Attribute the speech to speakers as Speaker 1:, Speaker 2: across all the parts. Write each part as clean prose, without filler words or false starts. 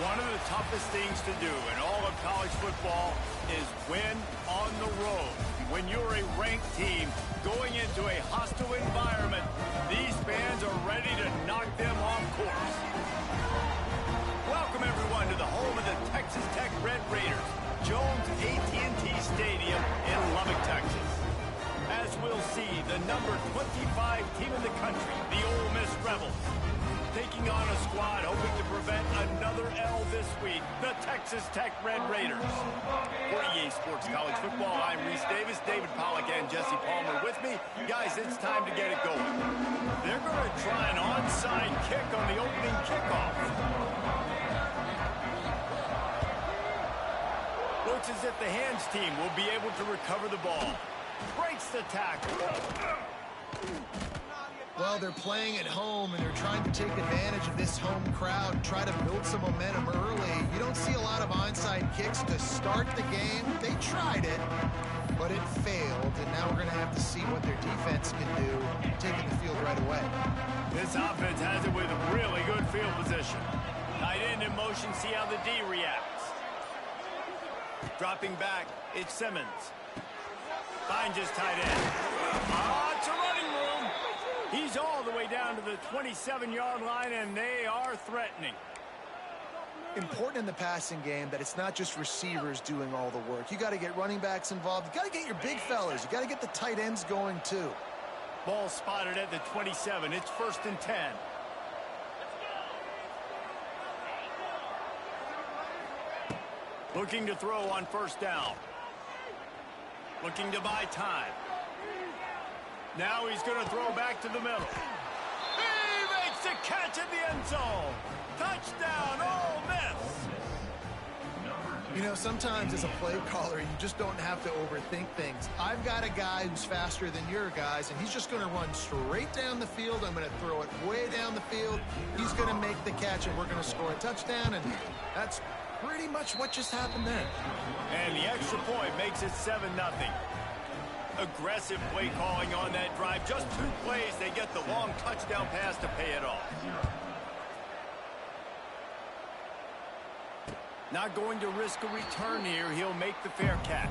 Speaker 1: One of the toughest things to do in all of college football is win on the road. When you're a ranked team going into a hostile environment, these fans are ready to knock them off course. Welcome, everyone, to the home of the Texas Tech Red Raiders, Jones AT&T Stadium in Lubbock, Texas. As we'll see, the number 25 team in the country, the Ole Miss Rebels, taking on a squad hoping to prevent another L this week, the Texas Tech Red Raiders. For EA Sports College Football, I'm Reese Davis, David Pollack, and Jesse Palmer with me. Guys, it's time to get it going. They're going to try an onside kick on the opening kickoff. Looks as if the hands team will be able to recover the ball. Breaks the tackle.
Speaker 2: Well, they're playing at home, and they're trying to take advantage of this home crowd and try to build some momentum early. You don't see a lot of onside kicks to start the game. They tried it, but it failed, and now we're going to have to see what their defense can do, taking the field right away.
Speaker 1: This offense has it with really good field position. Tight end in motion, see how the D reacts. Dropping back, it's Simmons. Finds his tight end. It's a running room. He's all the way down to the 27-yard line, and they are threatening.
Speaker 2: Important in the passing game that it's not just receivers doing all the work. You got to get running backs involved. You got to get your big fellas. You got to get the tight ends going too.
Speaker 1: Ball spotted at the 27. It's 1st and 10. Looking to throw on 1st down. Looking to buy time. Now he's going to throw back to the middle. He makes the catch in the end zone. Touchdown, Ole Miss.
Speaker 2: You know, sometimes as a play caller, you just don't have to overthink things. I've got a guy who's faster than your guys, and he's just going to run straight down the field. I'm going to throw it way down the field. He's going to make the catch, and we're going to score a touchdown, and that's pretty much what just happened there.
Speaker 1: And the extra point makes it 7-0. Aggressive play calling on that drive. Just 2 plays, they get the long touchdown pass to pay it off. Not going to risk a return here. He'll make the fair catch.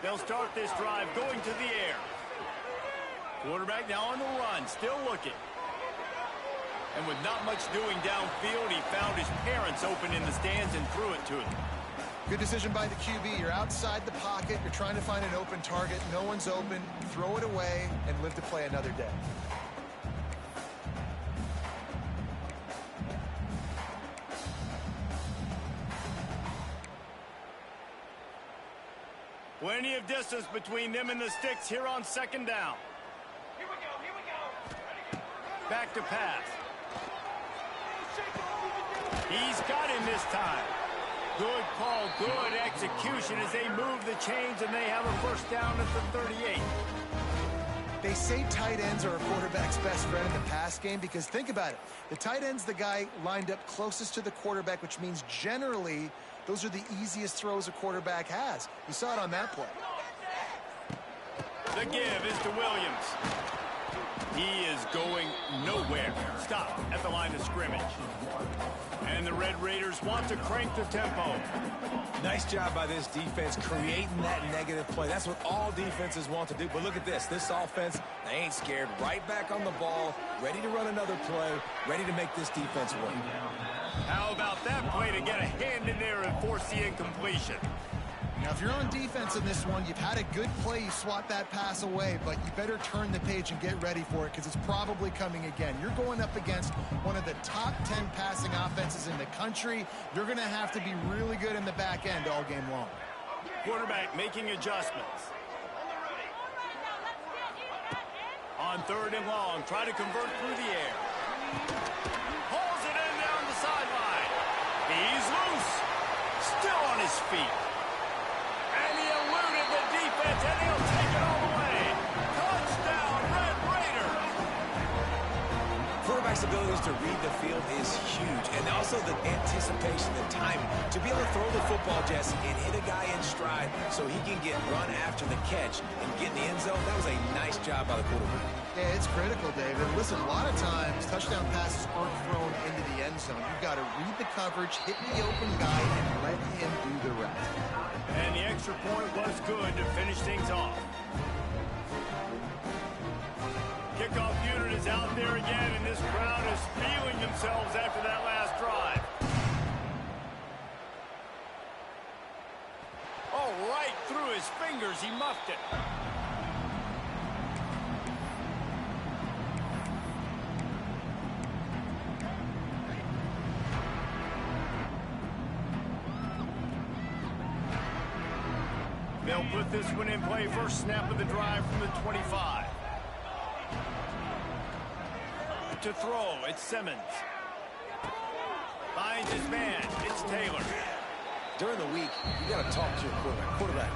Speaker 1: They'll start this drive going to the air. Quarterback now on the run, still looking. And with not much doing downfield, he found his parents open in the stands and threw it to them.
Speaker 2: Good decision by the QB. You're outside the pocket. You're trying to find an open target. No one's open. Throw it away and live to play another day.
Speaker 1: Plenty of distance between them and the sticks here on 2nd down.
Speaker 3: Here we go.
Speaker 1: Back to pass. He's got him this time. Good call, good execution as they move the chains, and they have a 1st down at the 38.
Speaker 2: They say tight ends are a quarterback's best friend in the pass game because think about it. The tight end's the guy lined up closest to the quarterback, which means generally those are the easiest throws a quarterback has. You saw it on that play.
Speaker 1: The give is to Williams. He is going nowhere. Stop at the line of scrimmage. And the Red Raiders want to crank the tempo.
Speaker 4: Nice job by this defense creating that negative play. That's what all defenses want to do. But look at this. This offense, they ain't scared. Right back on the ball, ready to run another play, ready to make this defense work.
Speaker 1: How about that play to get a hand in there and force the incompletion?
Speaker 2: Now, if you're on defense in this one, you've had a good play, you swat that pass away, but you better turn the page and get ready for it because it's probably coming again. You're going up against one of the top 10 passing offenses in the country. You're going to have to be really good in the back end all game long.
Speaker 1: Quarterback making adjustments. On 3rd and long, try to convert through the air. Pulls it in down the sideline. He's loose. Still on his feet. And he eluded the defense.
Speaker 4: abilities to read the field is huge. And also the anticipation, the timing. To be able to throw the football, Jesse, and hit a guy in stride so he can get run after the catch and get in the end zone, that was a nice job by the quarterback.
Speaker 2: Yeah, it's critical, David. Listen, a lot of times touchdown passes aren't thrown into the end zone. You've got to read the coverage, hit the open guy, and let him do the rest.
Speaker 1: And the extra point was good to finish things off. Kickoff unit is out there again, and this crowd is feeling themselves after that last drive. Oh, right through his fingers, he muffed it. They'll put this one in play. First snap of the drive from the 25. To throw, it's Simmons. Finds his man, it's Taylor.
Speaker 4: During the week, you got to talk to your quarterback. Quarterback,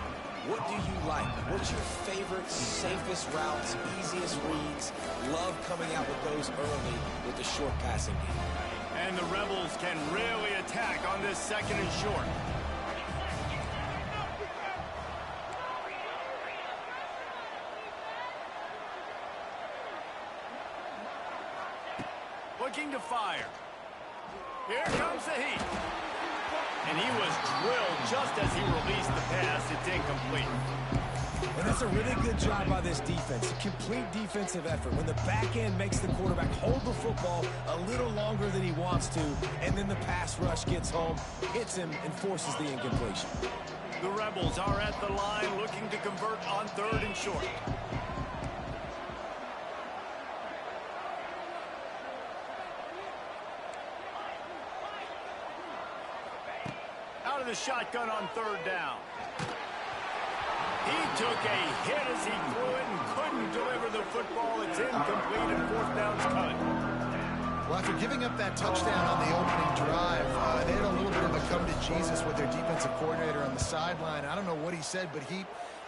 Speaker 4: what do you like? What's your favorite, safest routes, easiest reads? Love coming out with those early with the short passing game.
Speaker 1: And the Rebels can really attack on this second and short. Looking to fire. Here comes the heat. And he was drilled just as he released the pass. It's incomplete.
Speaker 4: And that's a really good job by this defense. A complete defensive effort. When the back end makes the quarterback hold the football a little longer than he wants to, and then the pass rush gets home, hits him, and forces the incompletion.
Speaker 1: The Rebels are at the line looking to convert on third and short. Out of the shotgun on third down. He took a hit as he threw it and couldn't deliver the football. It's incomplete and fourth down's cut.
Speaker 2: Well, after giving up that touchdown on the opening drive, they had a little bit of a come to Jesus with their defensive coordinator on the sideline. I don't know what he said, but he,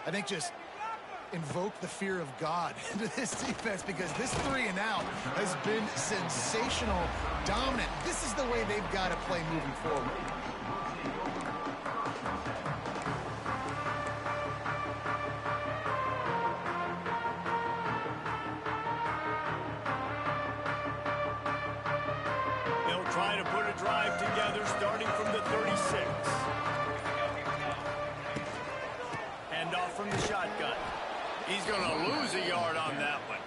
Speaker 2: I think, just invoked the fear of God into this defense, because this 3 and out has been sensational, dominant. This is the way they've got to play moving forward.
Speaker 1: Trying to put a drive together starting from the 36. Hand off from the shotgun. He's going to lose a yard on that one.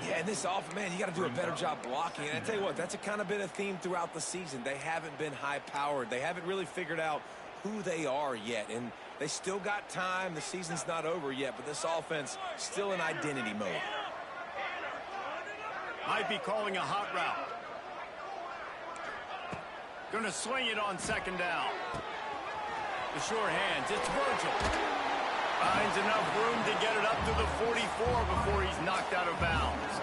Speaker 4: Yeah, and this offense, man, you got to do a better job blocking. And I tell you what, that's a kind of been a theme throughout the season. They haven't been high-powered. They haven't really figured out who they are yet. And they still got time. The season's not over yet, but this offense still in identity mode.
Speaker 1: Might be calling a hot route. Going to swing it on second down. The sure hands, it's Virgil. Finds enough room to get it up to the 44 before he's knocked out of bounds.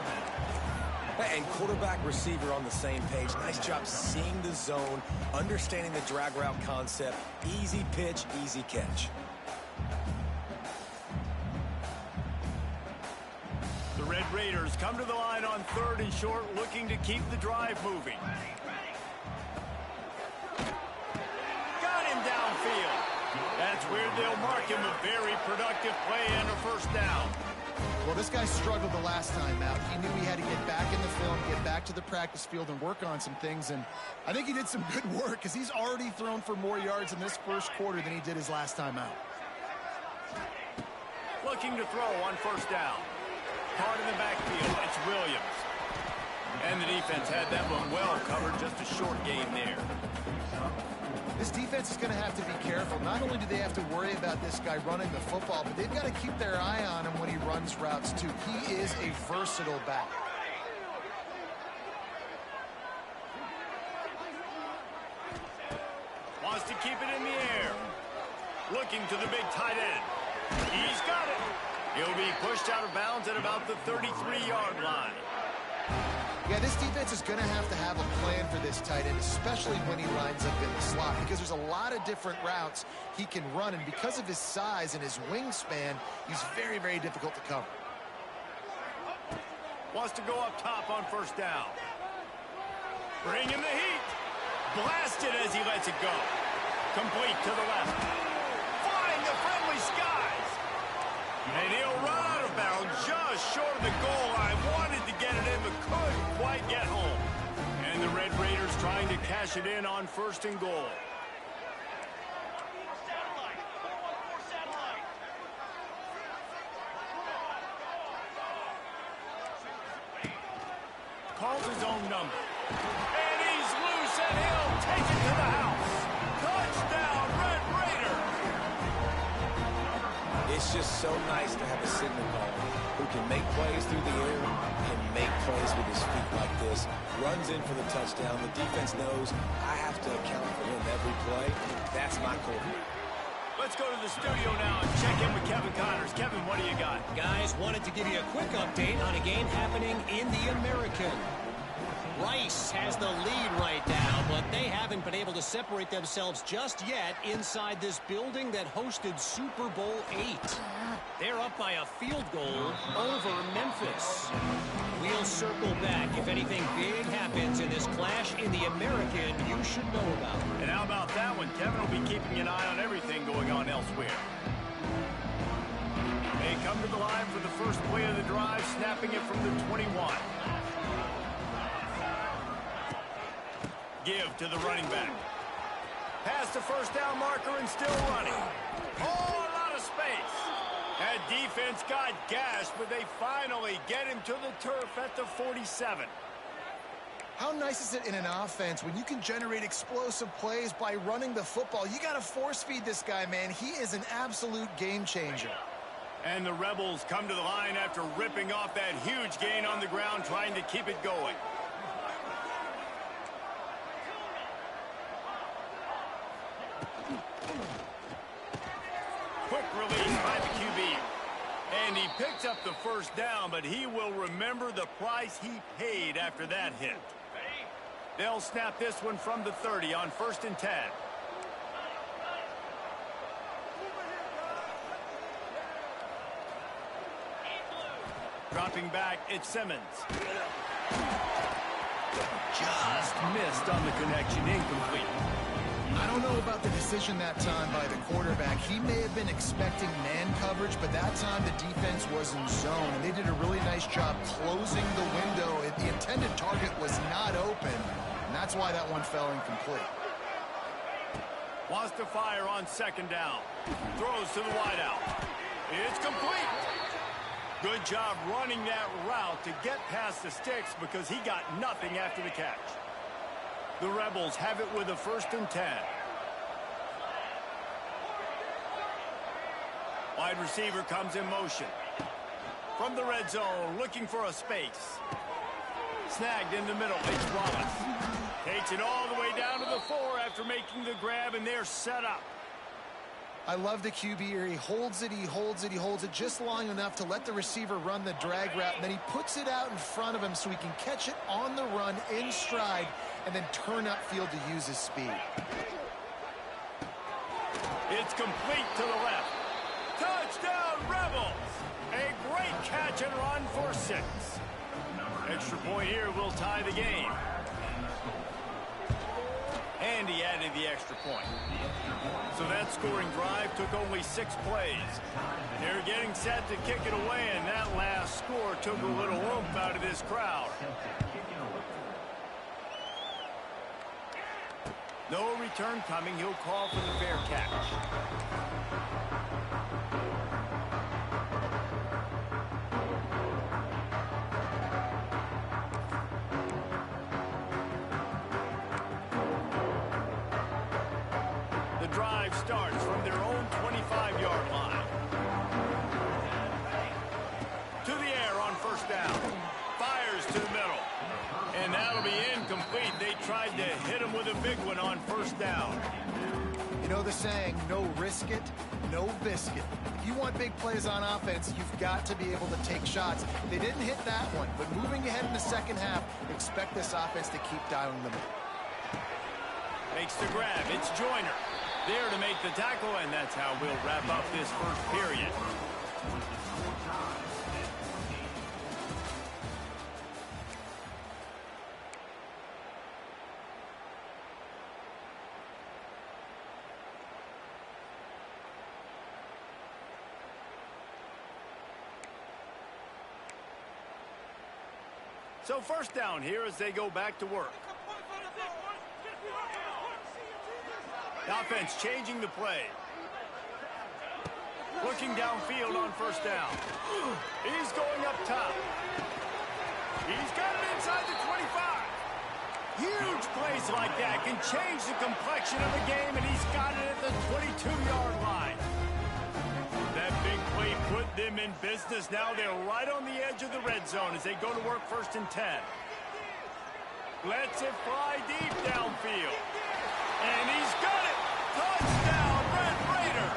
Speaker 4: And quarterback receiver on the same page. Nice job seeing the zone, understanding the drag route concept. Easy pitch, easy catch.
Speaker 1: The Red Raiders come to the line on third and short, looking to keep the drive moving. Downfield. That's where they'll mark him a very productive play and a first down.
Speaker 2: Well, this guy struggled the last time out. He knew he had to get back in the film, get back to the practice field, and work on some things. And I think he did some good work, because he's already thrown for more yards in this first quarter than he did his last time out.
Speaker 1: Looking to throw on first down. Caught in the backfield. It's Williams. And the defense had that one well covered. Just a short gain there.
Speaker 2: This defense is going to have to be careful. Not only do they have to worry about this guy running the football, but they've got to keep their eye on him when he runs routes, too. He is a versatile back.
Speaker 1: Wants to keep it in the air. Looking to the big tight end. He's got it. He'll be pushed out of bounds at about the 33-yard line.
Speaker 2: Yeah, this defense is going to have a plan for this tight end, especially when he lines up in the slot, because there's a lot of different routes he can run, and because of his size and his wingspan, he's very, very difficult to cover.
Speaker 1: Wants to go up top on first down. Bringing the heat. Blasted as he lets it go. Complete to the left. Flying the friendly skies. And he'll run out of bounds just short of the goal line. Wanted to get it in, but couldn't quite get home. And the Red Raiders trying to cash it in on 1st and goal. Calls his own number. And he's loose, and he'll take it to the house. Touchdown, Red Raider!
Speaker 4: It's just so nice to have a signal caller who can make plays through the air and make plays with his feet like this. Runs in for the touchdown. The defense knows I have to account for him every play. That's my quarterback.
Speaker 1: Let's go to the studio now and check in with Kevin Connors. Kevin, what do you got?
Speaker 5: Guys, wanted to give you a quick update on a game happening in the American. Rice has the lead right now, but they haven't been able to separate themselves just yet inside this building that hosted Super Bowl VIII. They're up by a field goal over Memphis. We'll circle back. If anything big happens in this clash in the American, you should know about it.
Speaker 1: And how about that one? Kevin will be keeping an eye on everything going on elsewhere. They come to the line for the first play of the drive, snapping it from the 21. Give to the running back. Past the first down marker and still running. Oh, a lot of space. That defense got gashed, but they finally get him to the turf at the 47.
Speaker 2: How nice is it in an offense when you can generate explosive plays by running the football? You got to force feed this guy, man. He is an absolute game changer.
Speaker 1: And the Rebels come to the line after ripping off that huge gain on the ground, trying to keep it going. Quick release by the QB. And he picks up the first down, but he will remember the price he paid after that hit. They'll snap this one from the 30 on 1st and 10. Dropping back, it's Simmons. Just missed on the connection, incomplete.
Speaker 2: I don't know about the decision that time by the quarterback. He may have been expecting man coverage, but that time the defense was in zone, and they did a really nice job closing the window. The intended target was not open, and that's why that one fell incomplete.
Speaker 1: Wants to fire on 2nd down. Throws to the wideout. It's complete. Good job running that route to get past the sticks because he got nothing after the catch. The Rebels have it with a 1st and 10. Wide receiver comes in motion. From the red zone, looking for a space. Snagged in the middle, it's Wallace. Takes it all the way down to the 4 after making the grab, and they're set up.
Speaker 2: I love the QB here. He holds it, he holds it, he holds it just long enough to let the receiver run the drag route, and then he puts it out in front of him so he can catch it on the run in stride and then turn upfield to use his speed.
Speaker 1: It's complete to the left. Touchdown, Rebels! A great catch and run for 6. Extra point here will tie the game. And he added the extra point. So that scoring drive took only 6 plays. They're getting set to kick it away, and that last score took a little oomph out of this crowd. No return coming. He'll call for the fair catch. The drive starts from their own 25-yard line. To the air on 1st down. Fires to the middle. And that'll be incomplete. They tried to hit him with a big one on 1st down.
Speaker 2: You know the saying, no risk it, no biscuit. If you want big plays on offense, you've got to be able to take shots. They didn't hit that one, but moving ahead in the 2nd half, expect this offense to keep dialing them in.
Speaker 1: Makes the grab. It's Joyner. There to make the tackle, and that's how we'll wrap up this 1st period. So first down here as they go back to work. The offense changing the play. Looking downfield on first down. He's going up top. He's got it inside the 25. Huge plays like that can change the complexion of the game, and he's got it at the 22-yard line. That big play put them in business. Now they're right on the edge of the red zone as they go to work first and 10. Lets it fly deep downfield. And he's got it. Touchdown, Red Raider.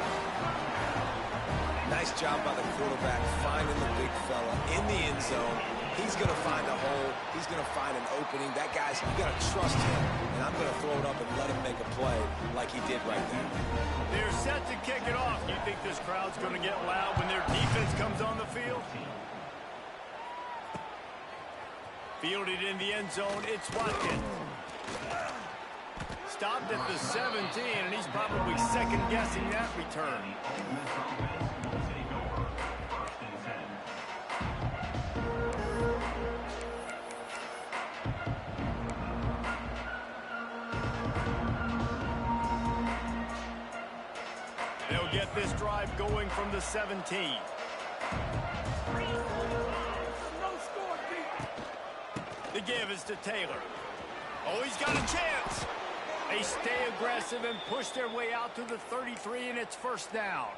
Speaker 4: Nice job by the quarterback finding the big fella in the end zone. He's going to find a hole. He's going to find an opening. That guy's, you got to trust him. And I'm going to throw it up and let him make a play like he did right there.
Speaker 1: They're set to kick it off. You think this crowd's going to get loud when their defense comes on the field? Fielded in the end zone, it's Watkins. Stopped at the 17, and he's probably second-guessing that return. They'll get this drive going from the 17. The give is to Taylor. Oh, he's got a chance. They stay aggressive and push their way out to the 33, and it's first down.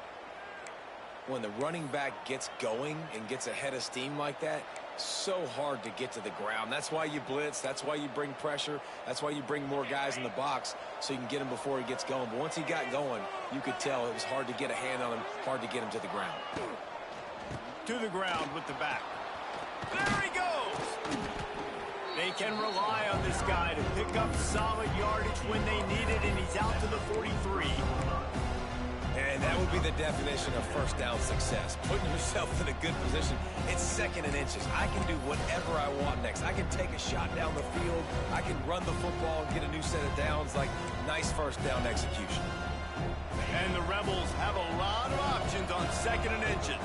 Speaker 4: When the running back gets going and gets ahead of steam like that, so hard to get to the ground. That's why you blitz. That's why you bring pressure. That's why you bring more guys in the box so you can get him before he gets going. But once he got going, you could tell it was hard to get a hand on him, hard to get him to the ground.
Speaker 1: To the ground with the back. There he goes. They can rely on this guy to pick up solid yardage when they need it, and he's out to the 43.
Speaker 4: And that would be the definition of first down success. Putting yourself in a good position. It's second and inches. I can do whatever I want next. I can take a shot down the field. I can run the football and get a new set of downs. Like, nice first down execution.
Speaker 1: And the Rebels have a lot of options on second and inches.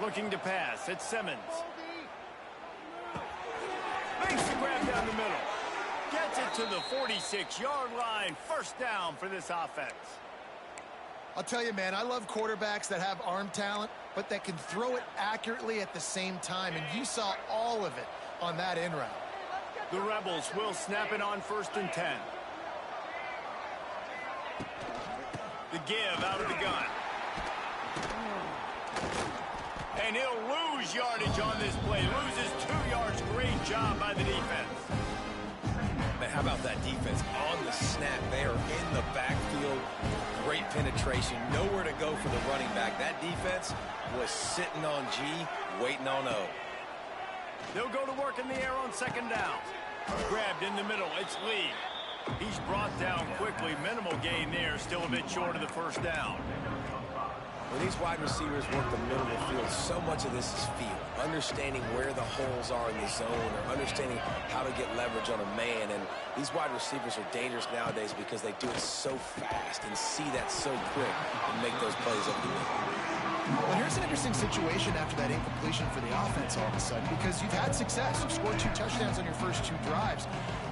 Speaker 1: Looking to pass, it's Simmons. Makes the grab down the middle. Gets it to the 46-yard line. First down for this offense.
Speaker 2: I'll tell you, man, I love quarterbacks that have arm talent, but that can throw it accurately at the same time, and you saw all of it on that in route.
Speaker 1: The Rebels will snap it on first and 10. The give out of the gun. And he'll lose yardage on this play. Loses 2 yards. Great job by the defense.
Speaker 4: Man, how about that defense on the snap? They are in the backfield. Great penetration. Nowhere to go for the running back. That defense was sitting on G, waiting on O.
Speaker 1: They'll go to work in the air on second down. Grabbed in the middle. It's Lee. He's brought down quickly. Minimal gain there. Still a bit short of the first down.
Speaker 4: When these wide receivers work the middle of the field, so much of this is feel. Understanding where the holes are in the zone, or understanding how to get leverage on a man. And these wide receivers are dangerous nowadays because they do it so fast and see that so quick and make those plays over the middle.
Speaker 2: Well, here's an interesting situation after that incompletion for the offense all of a sudden, because you've had success. You've scored 2 touchdowns on your first 2 drives.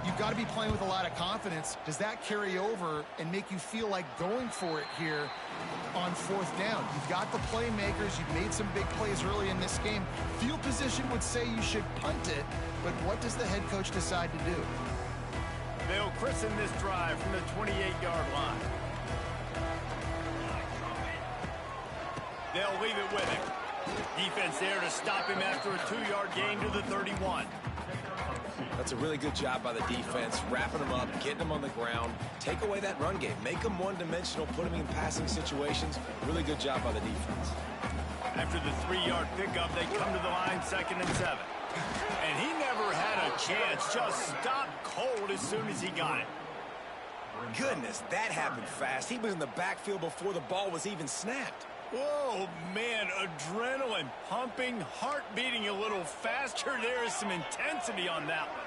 Speaker 2: You've got to be playing with a lot of confidence. Does that carry over and make you feel like going for it here on fourth down? You've got the playmakers. You've made some big plays early in this game. Field position would say you should punt it, but what does the head coach decide to do?
Speaker 1: They'll christen this drive from the 28-yard line. They'll leave it with him. Defense there to stop him after a 2-yard gain to the 31.
Speaker 4: That's a really good job by the defense, wrapping them up, getting them on the ground, take away that run game, make them one-dimensional, put them in passing situations. Really good job by the defense.
Speaker 1: After the 3-yard pickup, they come to the line second and 7. And he never had a chance, just stopped cold as soon as he got it.
Speaker 4: Goodness, that happened fast. He was in the backfield before the ball was even snapped.
Speaker 1: Whoa, man, adrenaline pumping, heart beating a little faster. There is some intensity on that one.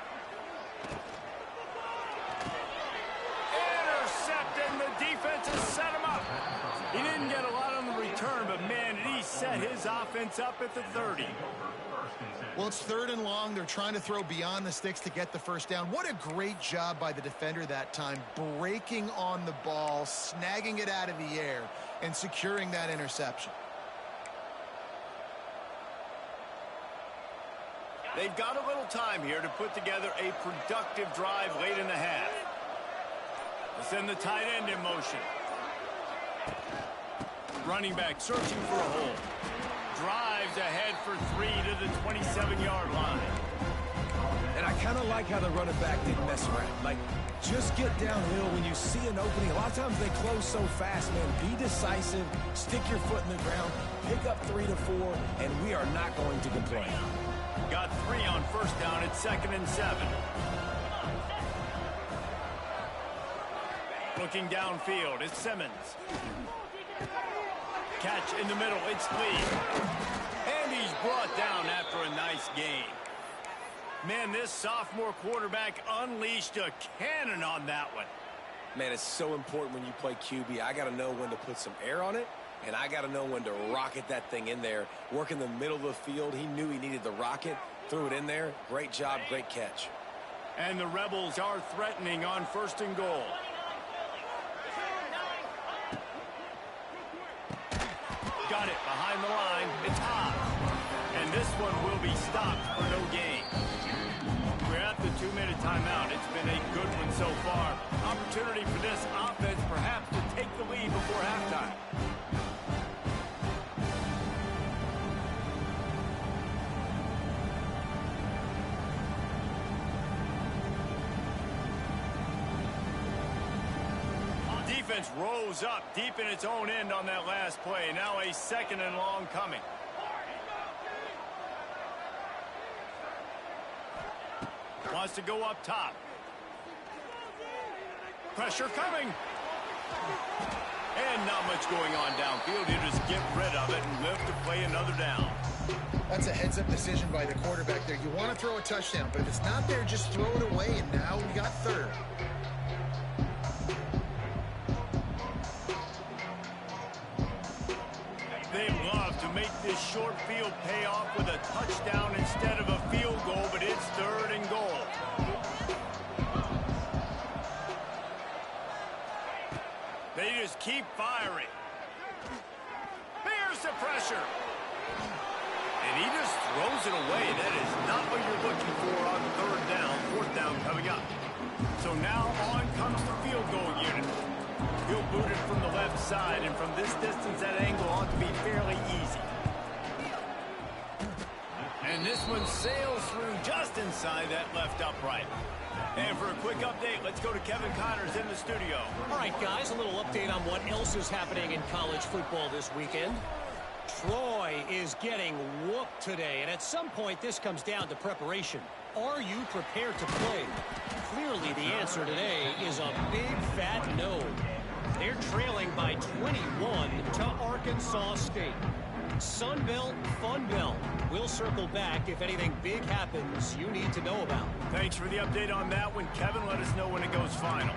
Speaker 1: Intercepted, and the defense has set him up. set his offense up at the 30.
Speaker 2: Well, it's 3rd and long. They're trying to throw beyond the sticks to get the first down. What a great job by the defender that time, breaking on the ball, snagging it out of the air, and securing that interception.
Speaker 1: They've got a little time here to put together a productive drive late in the half. Let's send the tight end in motion. Running back searching for a hole. Drives ahead for 3 to the 27-yard line.
Speaker 4: And I kind of like how the running back didn't mess around. Like, just get downhill when you see an opening. A lot of times they close so fast, man. Be decisive, stick your foot in the ground, pick up 3 to 4, and we are not going to complain.
Speaker 1: Got 3 on first down at 2nd and 7. Looking downfield, it's Simmons. Catch in the middle, it's Lee. And he's brought down after a nice gain. Man, this sophomore quarterback unleashed a cannon on that one.
Speaker 4: Man, it's so important when you play QB. I got to know when to put some air on it, and I got to know when to rocket that thing in there. Work in the middle of the field. He knew he needed the rocket, threw it in there. Great job, great catch.
Speaker 1: And the Rebels are threatening on 1st and goal. Got it behind the line. It's Hobbs. And this one will be stopped for no gain. We're at the 2-minute timeout. It's been a good one so far. Opportunity for this offense perhaps to take the lead before halftime. Defense rose up deep in its own end on that last play. Now a 2nd and long coming. Wants to go up top. Pressure coming. And not much going on downfield. You just get rid of it and live to play another down.
Speaker 2: That's a heads-up decision by the quarterback there. You want to throw a touchdown, but if it's not there, just throw it away, and now we got 3rd.
Speaker 1: They love to make this short field pay off with a touchdown instead of a field goal, but it's 3rd and goal. They just keep firing. Here's the pressure. And he just throws it away. That is not what you're looking for on 3rd down, 4th down coming up. So now on comes the field goal unit. He'll boot it from the left side, and from this distance, that angle ought to be fairly easy. And this one sails through just inside that left upright. And for a quick update, let's go to Kevin Connors in the studio.
Speaker 5: All right, guys, a little update on what else is happening in college football this weekend. Troy is getting whooped today, and at some point this comes down to preparation. Are you prepared to play? Clearly the answer today is a big fat no. They're trailing by 21 to Arkansas State. Sun Belt, Fun Belt. We'll circle back if anything big happens you need to know about.
Speaker 1: Thanks for the update on that one, Kevin. Let us know when it goes final.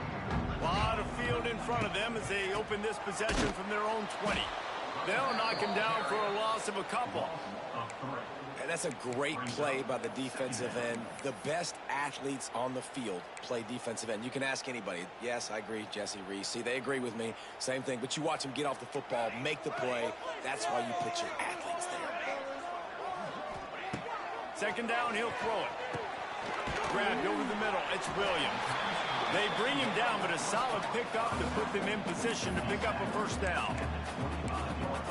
Speaker 1: A lot of field in front of them as they open this possession from their own 20. They'll knock him down for a loss of a couple.
Speaker 4: And that's a great play by the defensive end. The best athletes on the field play defensive end. You can ask anybody. Yes, I agree, Jesse Reese. See, they agree with me. Same thing. But you watch them get off the football, make the play. That's why you put your athletes there.
Speaker 1: 2nd down, he'll throw it. Grabbed over the middle. It's Williams. They bring him down, but a solid pickup to put them in position to pick up a 1st down.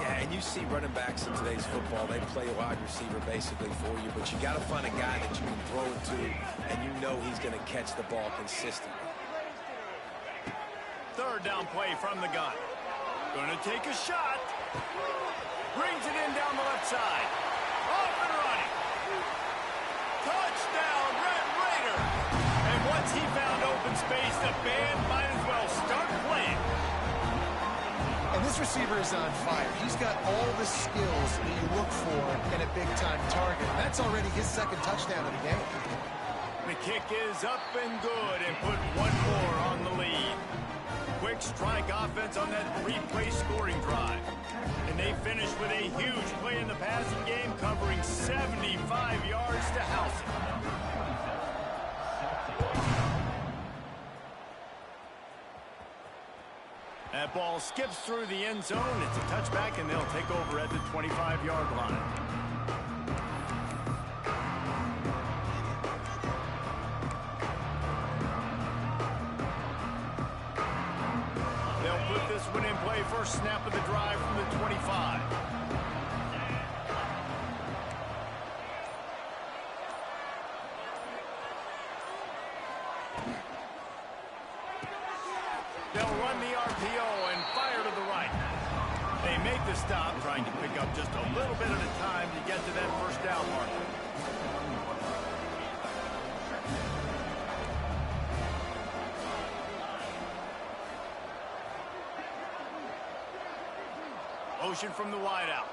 Speaker 4: Yeah, and you see running backs in today's football, they play a wide receiver basically for you, but you got to find a guy that you can throw it to, and you know he's going to catch the ball consistently.
Speaker 1: 3rd down play from the gun. Going to take a shot. Brings it in down the left side. Off and running. Touchdown, Red Raider. And once he found open space, the band might as well start playing.
Speaker 2: And this receiver is on fire. He's got all the skills that you look for in a big-time target. And that's already his 2nd touchdown of the game.
Speaker 1: The kick is up and good and put one more on the lead. quick strike offense on that three-play scoring drive. And they finished with a huge play in the passing game, covering 75 yards to house it. That ball skips through the end zone. It's a touchback, and they'll take over at the 25-yard line. They'll put this one in play. First snap of the drive from the 25. They'll run the RPO and fire to the right. They make the stop, trying to pick up just a little bit at a time to get to that first down marker. Motion from the wideout.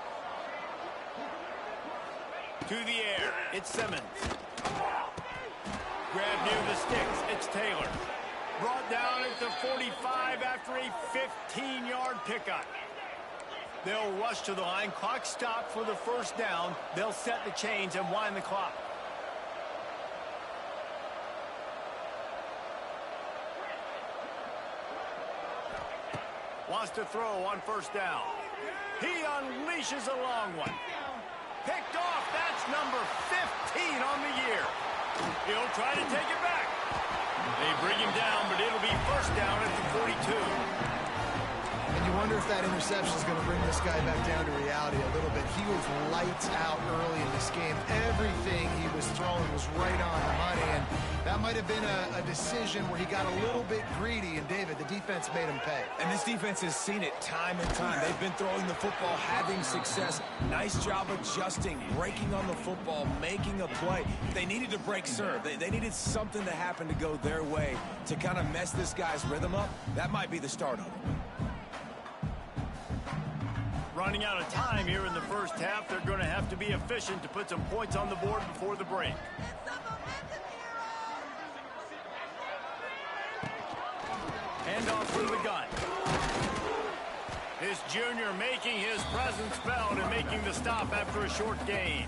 Speaker 1: To the air, it's Simmons. Grab near the sticks, it's Taylor. Brought down at the 45 after a 15-yard pickup. They'll rush to the line. Clock stopped for the first down. They'll set the chains and wind the clock. Wants to throw on first down. He unleashes a long one. Picked off. That's number 15 on the year. He'll try to take it back. They bring him down, but it'll be first down at the 42.
Speaker 2: And you wonder if that interception is going to bring this guy back down to reality a little bit. He was lights out early in this game. Everything he was throwing was right on the money, and that might have been a decision where he got a little bit greedy, and David, the defense made him pay.
Speaker 4: And this defense has seen it time and time. They've been throwing the football, having success. Nice job adjusting, breaking on the football, making a play. They needed to break serve. They needed something to happen to go their way to kind of mess this guy's rhythm up. That might be the start of it.
Speaker 1: Running out of time here in the first half. They're going to have to be efficient to put some points on the board before the break. Handoff from the gun. This junior making his presence felt and making the stop after a short gain.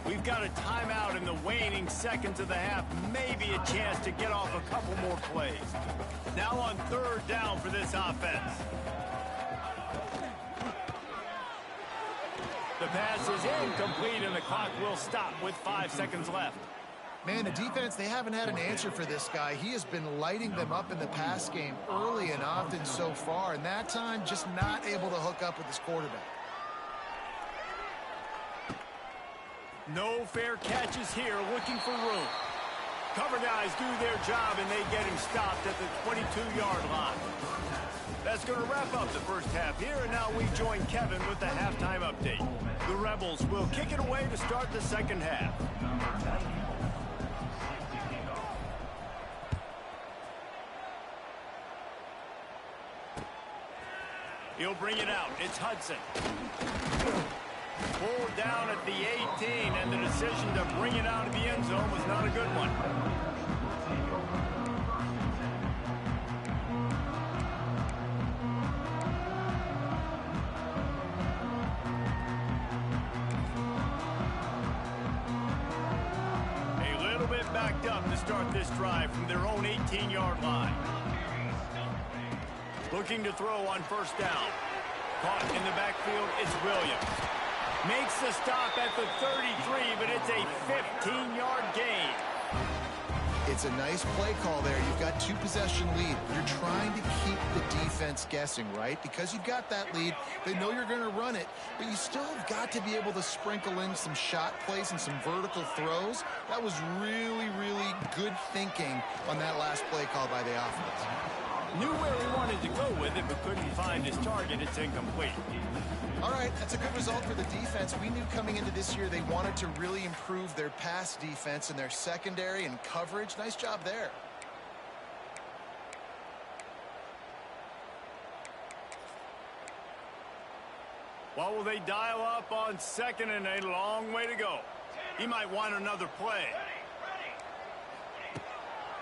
Speaker 1: We've got a timeout in the waning seconds of the half. Maybe a chance to get off a couple more plays. Now on third down for this offense. The pass is incomplete, and the clock will stop with 5 seconds left.
Speaker 2: Man, the defense, they haven't had an answer for this guy. He has been lighting them up in the pass game early and often so far, and that time just not able to hook up with his quarterback.
Speaker 1: No fair catches here, looking for room. Cover guys do their job, and they get him stopped at the 22-yard line. That's going to wrap up the first half here, and now we join Kevin with the halftime update. The Rebels will kick it away to start the second half. He'll bring it out. It's Hudson. Pulled down at the 18, and the decision to bring it out of the end zone was not a good one. Backed up to start this drive from their own 18-yard line. Looking to throw on first down. Caught in the backfield, it's Williams. Makes the stop at the 33, but it's a 15-yard gain.
Speaker 2: It's a nice play call there. You've got 2-possession lead. You're trying to keep the defense guessing, right? Because you've got that lead, they know you're going to run it, but you still have got to be able to sprinkle in some shot plays and some vertical throws. That was really, really good thinking on that last play call by the offense.
Speaker 1: Knew where he wanted to go with it, but couldn't find his target. It's incomplete.
Speaker 2: All right, that's a good result for the defense. We knew coming into this year they wanted to really improve their pass defense and their secondary and coverage. Nice job there.
Speaker 1: What will they dial up on second and a long way to go? He might want another play.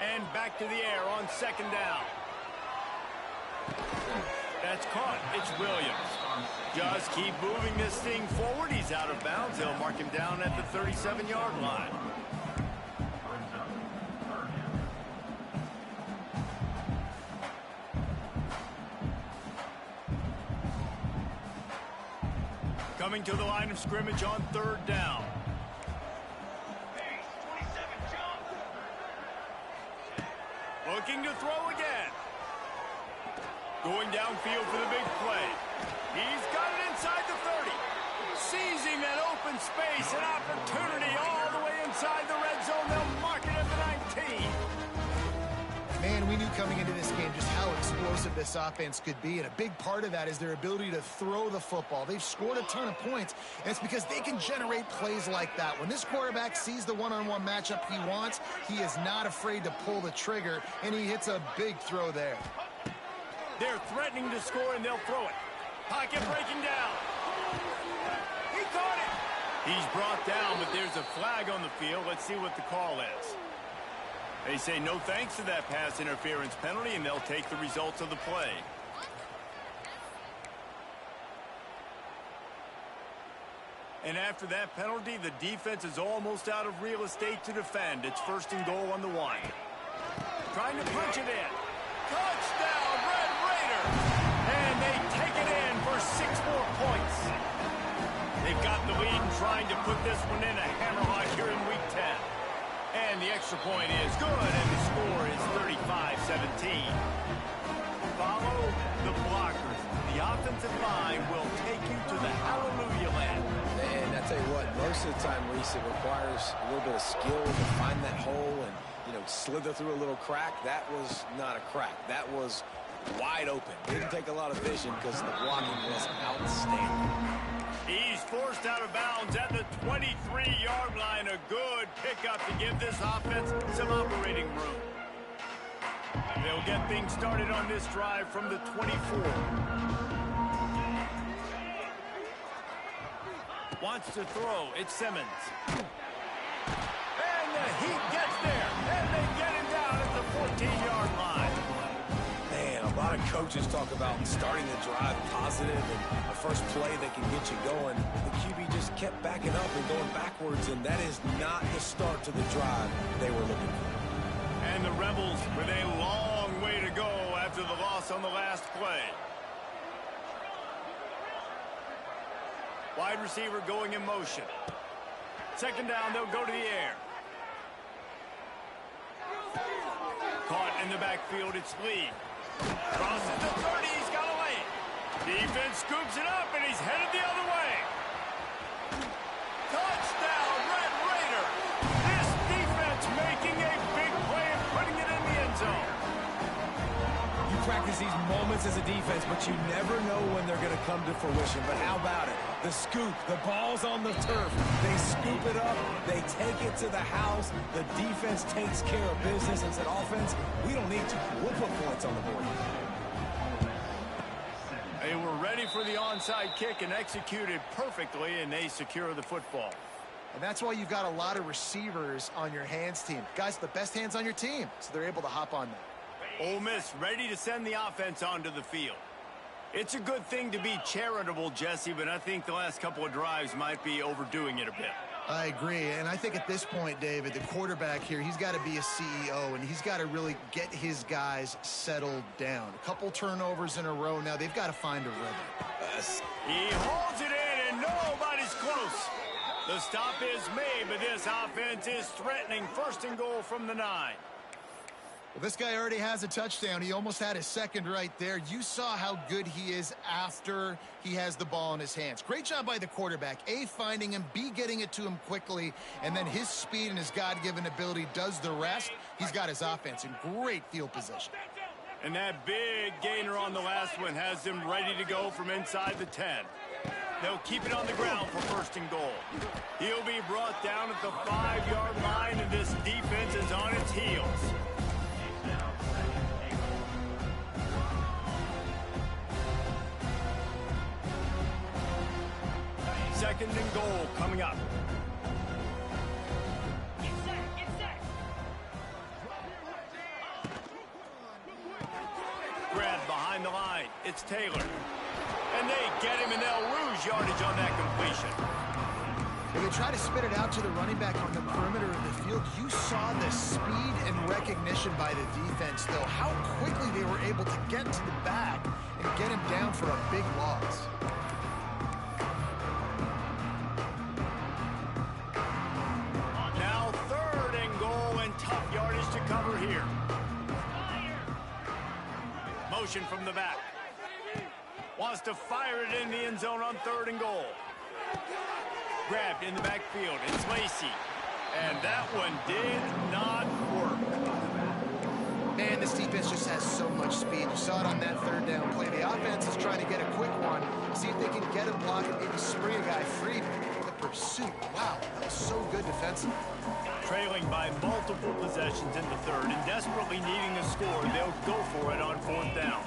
Speaker 1: And back to the air on second down. That's caught. It's Williams. Just keep moving this thing forward. He's out of bounds. They'll mark him down at the 37-yard line. Coming to the line of scrimmage on 3rd down. Looking to throw again. Going downfield for the big play. He's got it inside the 30. Seizing that open space, an opportunity all the way inside the red zone. They'll mark it at the 19.
Speaker 2: Man, we knew coming into this game just how explosive this offense could be, and a big part of that is their ability to throw the football. They've scored a ton of points, and it's because they can generate plays like that. When this quarterback sees the one-on-one matchup he wants, he is not afraid to pull the trigger, and he hits a big throw there.
Speaker 1: They're threatening to score, and they'll throw it. Pocket breaking down. He caught it. He's brought down, but there's a flag on the field. Let's see what the call is. They say no thanks to that pass interference penalty, and they'll take the results of the play. And after that penalty, the defense is almost out of real estate to defend. It's 1st and goal on the 1. Trying to punch it in. Touchdown, Red Raiders! And they take it in for 6 more points. They've got the lead and trying to put this one in a hammerlock here in Week 10. And the extra point is good, and the score is 35-17. Follow the blockers. The offensive line will take you to the hallelujah land.
Speaker 4: Man, I tell you what, most of the time, Reese, it requires a little bit of skill to find that hole and, slither through a little crack. That was not a crack. That was wide open. Didn't take a lot of vision because the blocking was outstanding.
Speaker 1: He's forced out of bounds at the 23-yard line. A good pickup to give this offense some operating room. They'll get things started on this drive from the 24. Wants to throw. It's Simmons. And the Heat gets there. And they get him down at the 14-yard line.
Speaker 4: Man, a lot of coaches talk about starting the drive positive and the first play that can get you going. The QB just kept backing up and going backwards, and that is not the start to the drive they were looking for.
Speaker 1: And the Rebels with a long way to go after the loss on the last play. Wide receiver going in motion. 2nd down, they'll go to the air. Caught in the backfield, it's Lee. Crosses the 30, he's got a lane. Defense scoops it up, and he's headed the other way. Touchdown, Red Raider. This defense making a big play and putting it in the end zone.
Speaker 4: You practice these moments as a defense, but you never know when they're going to come to fruition. But how about it? The scoop, the ball's on the turf. They scoop it up, they take it to the house. The defense takes care of business and said, offense, we don't need to. We'll put points on the board.
Speaker 1: They were ready for the onside kick and executed perfectly, and they secure the football.
Speaker 2: And that's why you've got a lot of receivers on your hands team. Guys, the best hands on your team, so they're able to hop on them.
Speaker 1: Ole Miss ready to send the offense onto the field. It's a good thing to be charitable, Jesse, but I think the last couple of drives might be overdoing it a bit.
Speaker 2: I agree, and I think at this point, David, the quarterback here, he's got to be a CEO, and he's got to really get his guys settled down. A couple turnovers in a row now. They've got to find a rhythm.
Speaker 1: He holds it in, and nobody's close. The stop is made, but this offense is threatening. 1st and goal from the 9.
Speaker 2: Well, this guy already has a touchdown. He almost had his 2nd right there. You saw how good he is after he has the ball in his hands. Great job by the quarterback. A, finding him, B, getting it to him quickly, and then his speed and his God-given ability does the rest. He's got his offense in great field position.
Speaker 1: And that big gainer on the last one has him ready to go from inside the 10. They'll keep it on the ground for 1st and goal. He'll be brought down at the 5-yard line, and this defense is on its heels. 2nd and goal coming up. Grab behind behind the line. It's Taylor. And they get him, and they'll lose yardage on that completion.
Speaker 2: When they try to spit it out to the running back on the perimeter of the field, you saw the speed and recognition by the defense, though. How quickly they were able to get to the back and get him down for a big loss.
Speaker 1: Now 3rd and goal, and tough yardage to cover here. Motion from the back. Wants to fire it in the end zone on 3rd and goal. Grabbed in the backfield. It's Lacy. And that one did not work.
Speaker 2: Man, this defense just has so much speed. You saw it on that 3rd down play. The offense is trying to get a quick one, see if they can get a block and maybe spring a guy free. The pursuit, wow, that was so good defensively.
Speaker 1: Trailing by multiple possessions in the 3rd and desperately needing a score, they'll go for it on 4th down.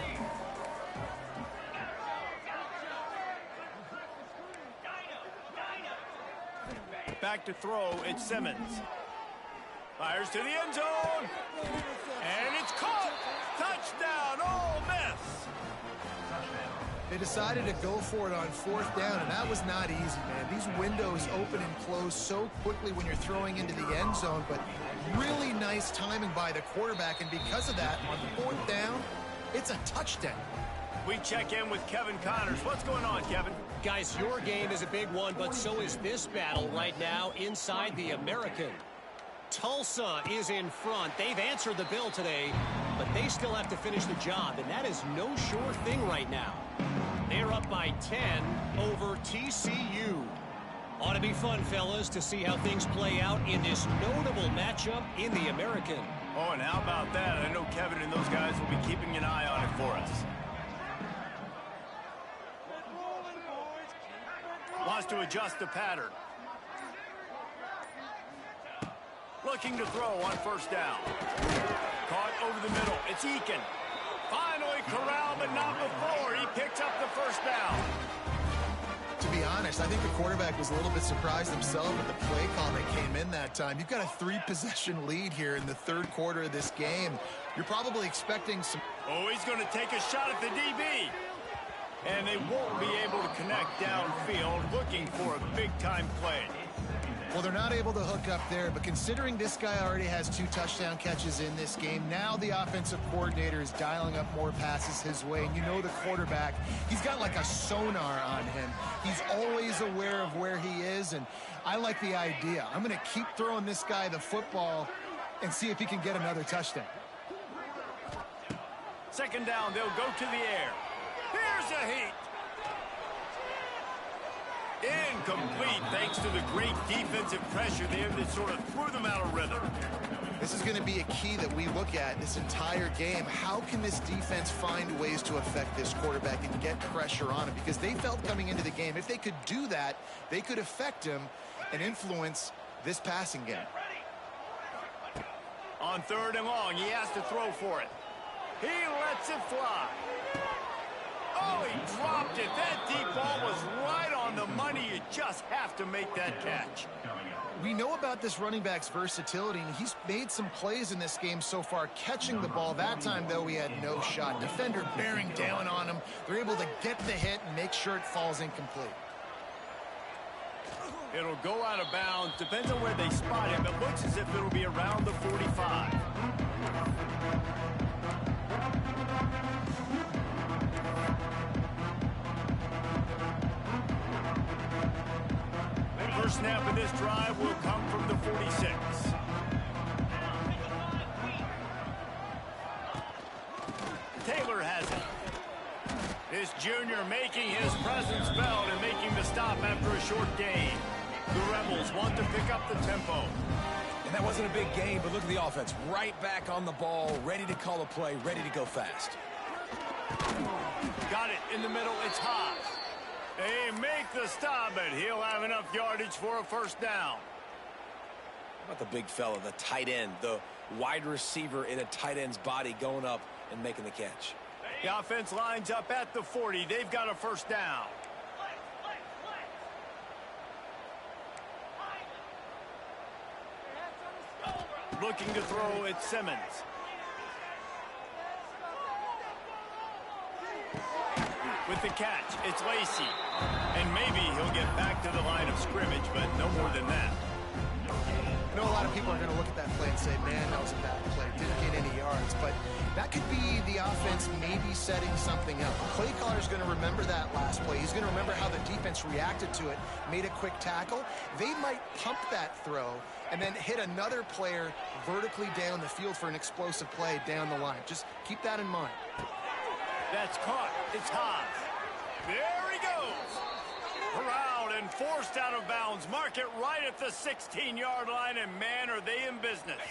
Speaker 1: Back to throw, it's Simmons. Fires to the end zone. And it's caught. Touchdown, Ole Miss.
Speaker 2: They decided to go for it on 4th down, and that was not easy, man. These windows open and close so quickly when you're throwing into the end zone, but really nice timing by the quarterback, and because of that, on 4th down, it's a touchdown.
Speaker 1: We check in with Kevin Connors. What's going on, Kevin?
Speaker 5: Guys, your game is a big one, but so is this battle right now inside the American. Tulsa is in front. They've answered the bell today, but they still have to finish the job, and that is no sure thing right now. They're up by 10 over TCU. Ought to be fun, fellas, to see how things play out in this notable matchup in the American.
Speaker 1: Oh, and how about that? I know Kevin and those guys will be keeping an eye on it for us. Wants to adjust the pattern. Looking to throw on 1st down. Caught over the middle. It's Eakin. Finally corralled, but not before. He picks up the 1st down.
Speaker 2: To be honest, I think the quarterback was a little bit surprised himself with the play call that came in that time. You've got a 3-possession lead here in the 3rd quarter of this game. You're probably expecting some...
Speaker 1: Oh, he's going to take a shot at the DB. And they won't be able to connect downfield, looking for a big-time play.
Speaker 2: Well, they're not able to hook up there, but considering this guy already has 2 touchdown catches in this game, now the offensive coordinator is dialing up more passes his way. And you know the quarterback, he's got like a sonar on him. He's always aware of where he is, and I like the idea. I'm going to keep throwing this guy the football and see if he can get another touchdown.
Speaker 1: 2nd down, they'll go to the air. Here's a heat. Incomplete, thanks to the great defensive pressure there that sort of threw them out of rhythm.
Speaker 2: This is going to be a key that we look at this entire game. How can this defense find ways to affect this quarterback and get pressure on him? Because they felt coming into the game, if they could do that, they could affect him and influence this passing game.
Speaker 1: On 3rd and long, he has to throw for it. He lets it fly. Oh, he dropped it. That deep ball was right on the money. You just have to make that catch.
Speaker 2: We know about this running back's versatility, and he's made some plays in this game so far catching the ball. That time, though, he had no shot. Defender bearing down on him. They're able to get the hit and make sure it falls incomplete.
Speaker 1: It'll go out of bounds. Depends on where they spot him. It looks as if it'll be around the 45. First snap of this drive will come from the 46. Taylor has it. This junior making his presence felt and making the stop after a short gain. The Rebels want to pick up the tempo.
Speaker 4: And that wasn't a big gain, but look at the offense. Right back on the ball, ready to call a play, ready to go fast.
Speaker 1: Got it in the middle. It's Haas. They make the stop, but he'll have enough yardage for a 1st down.
Speaker 4: How about the big fella, the tight end, the wide receiver in a tight end's body going up and making the catch?
Speaker 1: The offense lines up at the 40. They've got a 1st down. Looking to throw, it's Simmons. With the catch, it's Lacy. And maybe he'll get back to the line of scrimmage, but no more than that.
Speaker 2: I know a lot of people are going to look at that play and say, man, that was a bad play. Didn't get any yards. But that could be the offense maybe setting something up. The play caller is going to remember that last play. He's going to remember how the defense reacted to it, made a quick tackle. They might pump that throw and then hit another player vertically down the field for an explosive play down the line. Just keep that in mind.
Speaker 1: That's caught. It's Haas. There he goes. Corralled and forced out of bounds. Mark it right at the 16-yard line, and man, are they in business.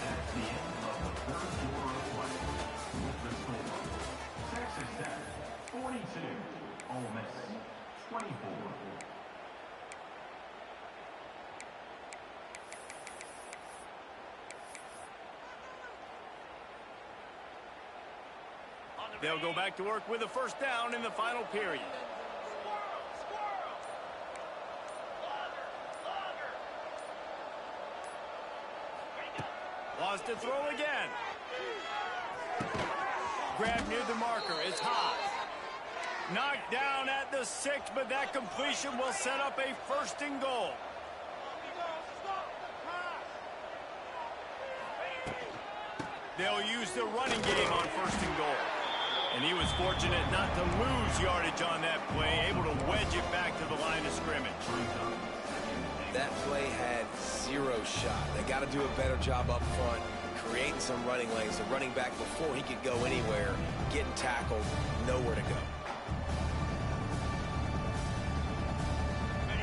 Speaker 6: That's the end of the third quarter of play. With the score, Texas Tech 42, Ole Miss 24.
Speaker 1: They'll go back to work with a first down in the final period. Lost to throw again. Grab near the marker. It's Haas. Knocked down at the 6, but that completion will set up a first and goal. They'll use the running game on first and goal. And he was fortunate not to lose yardage on that play, able to wedge it back to the line of scrimmage.
Speaker 4: That play had zero shot. They got to do a better job up front, creating some running lanes. The running back, before he could go anywhere, getting tackled, nowhere to go.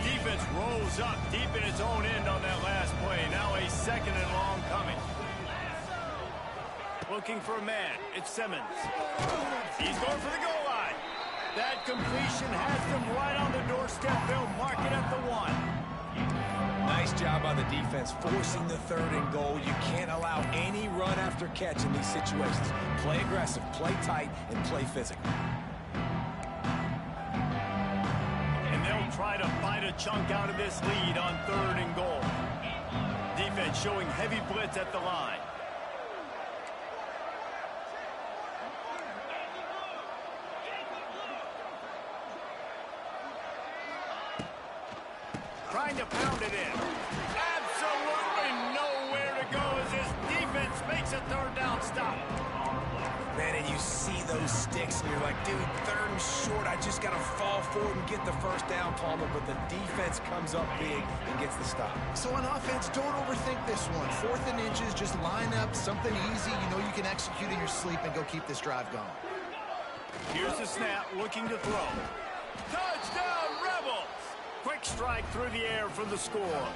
Speaker 1: Defense rolls up deep in its own end on that last play. Now a second and long coming. Looking for a man. It's Simmons. He's going for the goal line. That completion has them right on the doorstep. They'll mark it at the 1.
Speaker 4: Nice job by the defense forcing the third and goal. You can't allow any run after catch in these situations. Play aggressive, play tight, and play physical.
Speaker 1: And they'll try to bite a chunk out of this lead on third and goal. Defense showing heavy blitz at the line. Trying to pound it in. Absolutely nowhere to go as this defense makes a third down stop.
Speaker 4: Man, and you see those sticks, and you're like, dude, third and short. I just got to fall forward and get the first down, Palmer. But the defense comes up big and gets the stop.
Speaker 2: So on offense, don't overthink this one. 4th and inches, just line up something easy. You know you can execute in your sleep and go keep this drive going.
Speaker 1: Here's the snap, looking to throw. Touchdown, Rebels! Quick strike through the air for the score.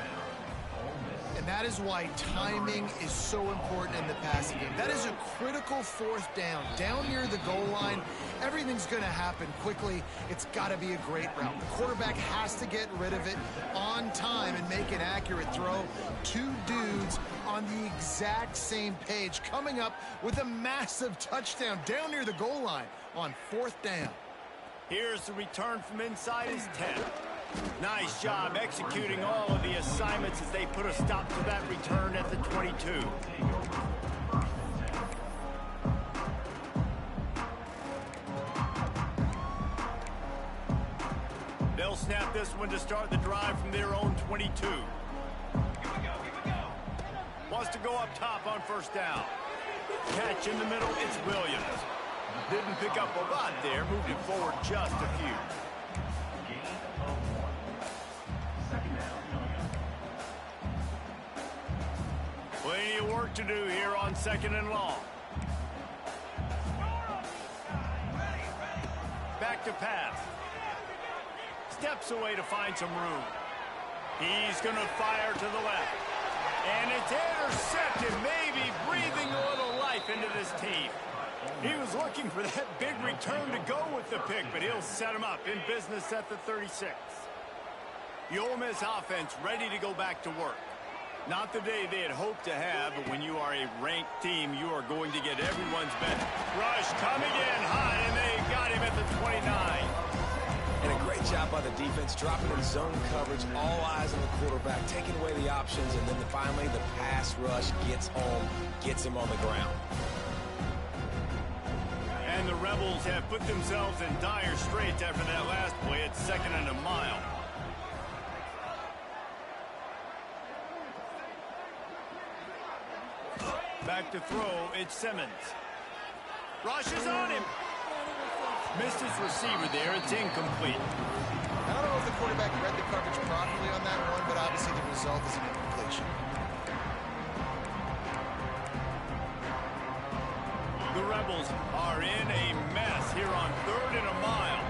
Speaker 2: And that is why timing is so important in the passing game. That is a critical 4th down. Down near the goal line, everything's going to happen quickly. It's got to be a great route. The quarterback has to get rid of it on time and make an accurate throw. 2 dudes on the exact same page, coming up with a massive touchdown down near the goal line on 4th down.
Speaker 1: Here's the return from inside his 10. Nice job executing all of the assignments as they put a stop to that return at the 22. They'll snap this one to start the drive from their own 22.
Speaker 3: Here we go.
Speaker 1: Wants to go up top on first down. Catch in the middle, it's Williams. Didn't pick up a lot there, moved it forward just a few. Plenty of work to do here on 2nd and long. Back to pass. Steps away to find some room. He's going to fire to the left. And it's intercepted, maybe breathing a little life into this team. He was looking for that big return to go with the pick, but he'll set him up in business at the 36. The Ole Miss offense ready to go back to work. Not the day they had hoped to have, but when you are a ranked team, you are going to get everyone's best. Rush coming in high, and they got him at the 29.
Speaker 4: And a great Great job by the defense, dropping in zone coverage, all eyes on the quarterback, taking away the options, and then finally the pass rush gets home, gets him on the ground.
Speaker 1: And the Rebels have put themselves in dire straits after that last play at 2nd and a mile. Back to throw, it's Simmons. Rushes on him. Missed his receiver there, it's incomplete.
Speaker 2: I don't know if the quarterback read the coverage properly on that one, but obviously the result is an incompletion.
Speaker 1: The Rebels are in a mess here on 3rd and a mile.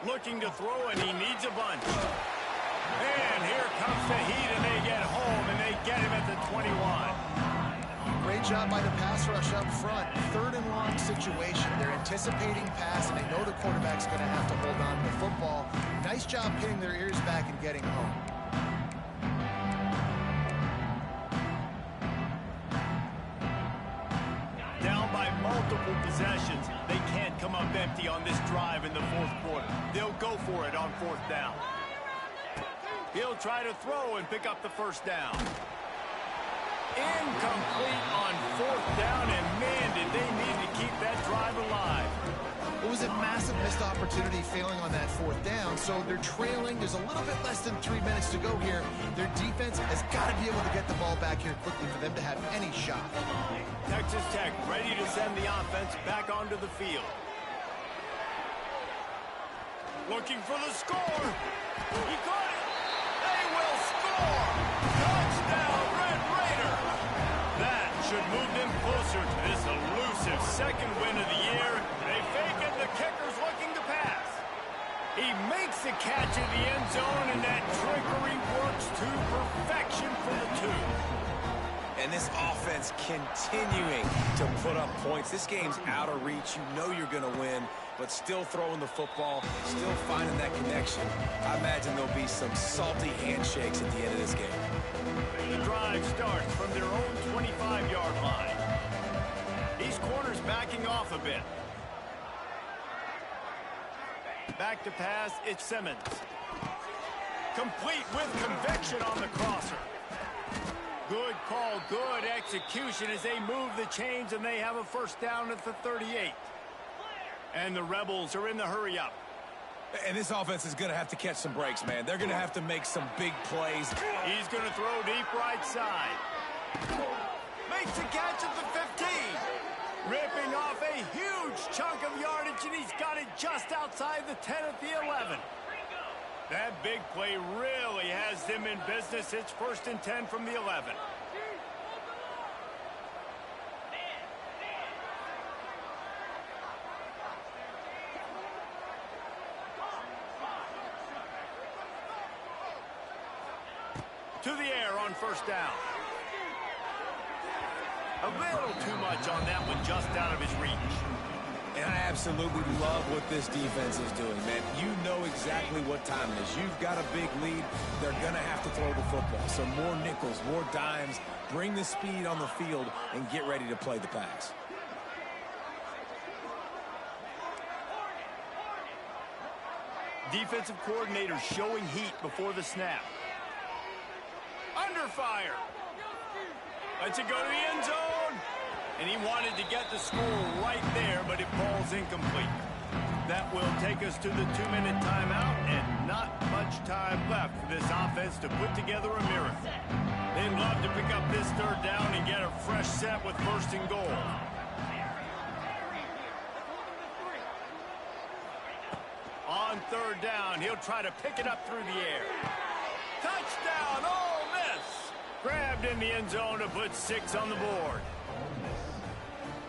Speaker 1: Looking to throw, and he needs a bunch. And here comes the heat, and they get home, and they get him at the 21.
Speaker 2: Great job by the pass rush up front. 3rd and long situation. They're anticipating pass, and they know the quarterback's going to have to hold on to the football. Nice job getting their ears back and getting home.
Speaker 1: Down by multiple possessions. They can't come up empty on this drive in the 4th quarter. They'll go for it on 4th down. He'll try to throw and pick up the 1st down. Incomplete on 4th down, and man, did they need to keep that drive alive.
Speaker 2: It was a massive missed opportunity failing on that 4th down, so they're trailing. There's a little bit less than 3 minutes to go here. Their defense has got to be able to get the ball back here quickly for them to have any shot.
Speaker 1: Texas Tech ready to send the offense back onto the field. Looking for the score. He got it. They will score. Touchdown, Red Raider. That should move them closer to this elusive 2nd win of the year. They fake it. The kicker's looking to pass. He makes the catch in the end zone, and that trickery works to perfection for the 2.
Speaker 4: And this offense continuing to put up points. This game's out of reach. You know you're going to win, but still throwing the football, still finding that connection. I imagine there'll be some salty handshakes at the end of this game.
Speaker 1: The drive starts from their own 25-yard line. These corners backing off a bit. Back to pass, it's Simmons. Complete with conviction on the crosser. Good call, good execution as they move the chains, and they have a 1st down at the 38. And the Rebels are in the hurry-up.
Speaker 4: And this offense is going to have to catch some breaks, man. They're going to have to make some big plays.
Speaker 1: He's going to throw deep right side. Makes the catch at the 15. Ripping off a huge chunk of yardage, and he's got it just outside the 10 at the 11. That big play really has them in business. It's 1st and 10 from the 11. To the air on 1st down. A little too much on that one, just out of his reach.
Speaker 4: And I absolutely love what this defense is doing, man. You know exactly what time it is. You've got a big lead. They're going to have to throw the football. So more nickels, more dimes. Bring the speed on the field and get ready to play the pass.
Speaker 1: Defensive coordinator showing heat before the snap. Under fire. Lets it go to the end zone. And he wanted to get the score right there, but it falls incomplete. That will take us to the 2-minute timeout, and not much time left for this offense to put together a miracle. They'd love to pick up this 3rd down and get a fresh set with 1st and goal. On 3rd down, he'll try to pick it up through the air. Touchdown, Ole Miss! Grabbed in the end zone to put 6 on the board.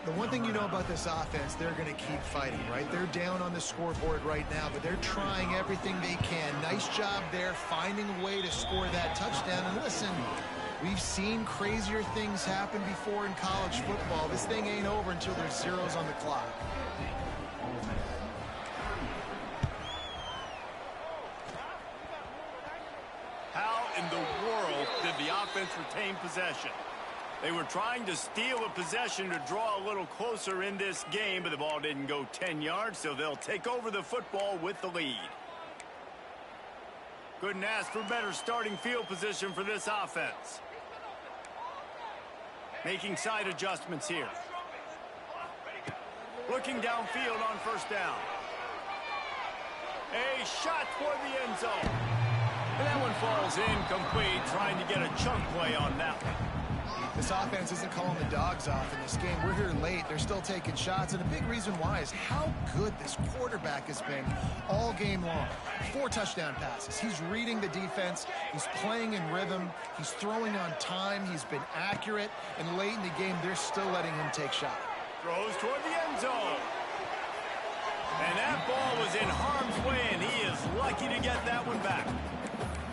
Speaker 2: The one thing you know about this offense, they're going to keep fighting, right? They're down on the scoreboard right now, but they're trying everything they can. Nice job there, finding a way to score that touchdown. And listen, we've seen crazier things happen before in college football. This thing ain't over until there's zeros on the clock.
Speaker 1: How in the world did the offense retain possession? They were trying to steal a possession to draw a little closer in this game, but the ball didn't go 10 yards, so they'll take over the football with the lead. Couldn't ask for better starting field position for this offense. Making side adjustments here. Looking downfield on first down. A shot toward the end zone. And that one falls incomplete, trying to get a chunk play on that one.
Speaker 2: This offense isn't calling the dogs off in this game. We're here late. They're still taking shots, and a big reason why is how good this quarterback has been all game long. 4 touchdown passes. He's reading the defense. He's playing in rhythm. He's throwing on time. He's been accurate, and late in the game, they're still letting him take shots.
Speaker 1: Throws toward the end zone. And that ball was in harm's way, and he is lucky to get that one back.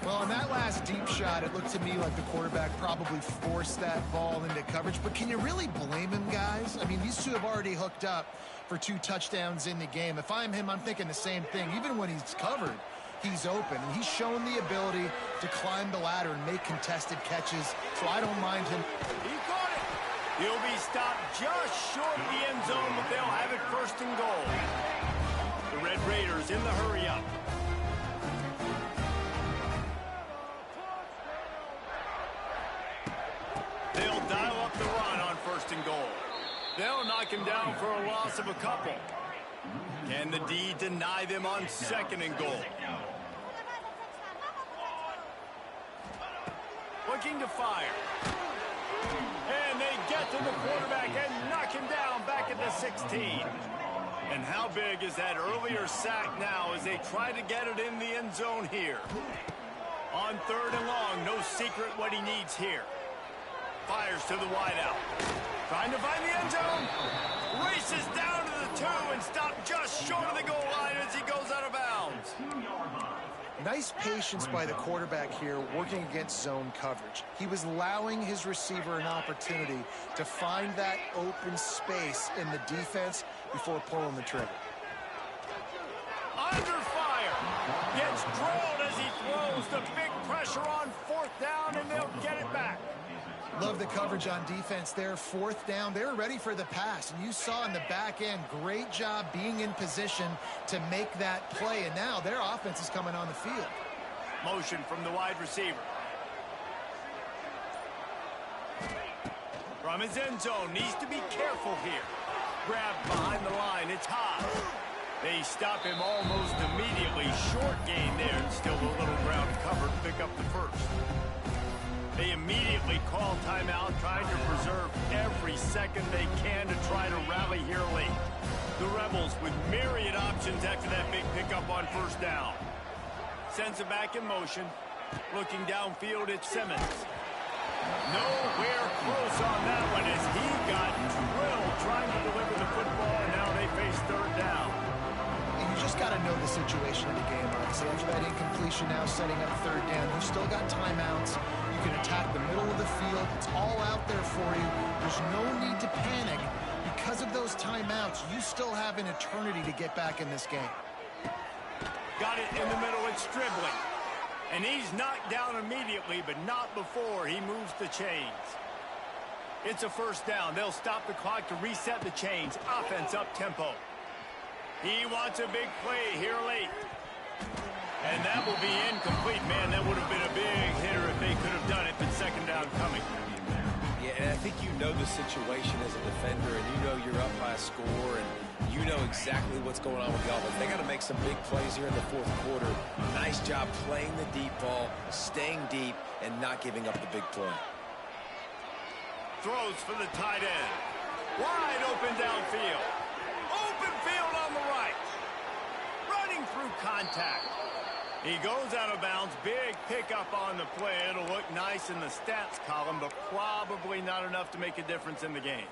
Speaker 2: Well, on that last deep shot, it looked to me like the quarterback probably forced that ball into coverage. But can you really blame him, guys? I mean, these two have already hooked up for 2 touchdowns in the game. If I'm him, I'm thinking the same thing. Even when he's covered, he's open. And he's shown the ability to climb the ladder and make contested catches. So I don't mind him.
Speaker 1: He caught it. He'll be stopped just short of the end zone, but they'll have it first and goal. The Red Raiders in the hurry-up. They'll dial up the run on first and goal. They'll knock him down for a loss of a couple. Can the D deny them on second and goal? Looking to fire. And they get to the quarterback and knock him down back at the 16. And how big is that earlier sack now as they try to get it in the end zone here? On third and long, no secret what he needs here. Fires to the wideout. Trying to find the end zone. Races down to the 2 and stopped just short of the goal line as he goes out of bounds.
Speaker 2: Nice patience by the quarterback here working against zone coverage. He was allowing his receiver an opportunity to find that open space in the defense before pulling the trigger.
Speaker 1: Under fire. Gets drilled as he throws. The big pressure on fourth down, and they'll get it back.
Speaker 2: Love the coverage on defense there. Fourth down. They were ready for the pass. And you saw in the back end, great job being in position to make that play. And now their offense is coming on the field.
Speaker 1: Motion from the wide receiver. From his end zone. Needs to be careful here. Grabbed behind the line. It's high. They stop him almost immediately. Short gain there. And still a little ground covered. Pick up the first. They immediately call timeout, trying to preserve every second they can to try to rally here late. The Rebels with myriad options after that big pickup on first down. Sends it back in motion. Looking downfield at Simmons. Nowhere close on that one as he got drilled trying to deliver the football, and now they face third down.
Speaker 2: And you just got to know the situation of the game, honestly. After that incompletion, now setting up third down. You've still got timeouts. You can attack the middle of the field. It's all out there for you. There's no need to panic. Because of those timeouts, you still have an eternity to get back in this game.
Speaker 1: Got it in the middle. It's Stribling. And he's knocked down immediately, but not before he moves the chains. It's a first down. They'll stop the clock to reset the chains. Offense up tempo. He wants a big play here late. And that will be incomplete. Man, that would have been a big hitter if they could have done it, but second down coming.
Speaker 4: Yeah, and I think you know the situation as a defender, and you know you're up by a score, and you know exactly what's going on with the offense. They got to make some big plays here in the fourth quarter. Nice job playing the deep ball, staying deep, and not giving up the big play.
Speaker 1: Throws for the tight end. Wide open downfield. Open field on the right. Running through contact. He goes out of bounds. Big pickup on the play. It'll look nice in the stats column, but probably not enough to make a difference in the game.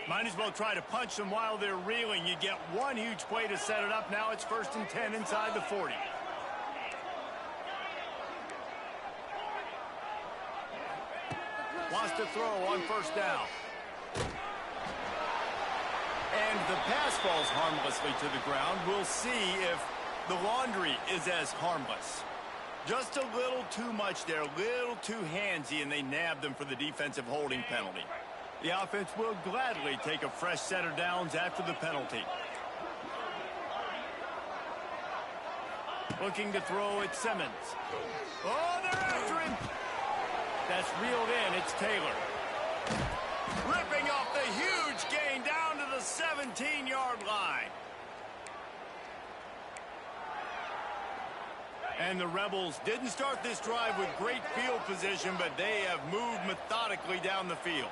Speaker 1: Might as well try to punch them while they're reeling. You get one huge play to set it up. Now it's 1st and 10 inside the 40. Wants to throw on first down. And the pass falls harmlessly to the ground. We'll see if The laundry is as harmless. Just a little too much there, a little too handsy, and they nab them for the defensive holding penalty. The offense will gladly take a fresh set of downs after the penalty. Looking to throw at Simmons. Oh, they're after him. That's reeled in. It's Taylor. Ripping off the huge gain down to the 17-yard line. And the Rebels didn't start this drive with great field position, but they have moved methodically down the field.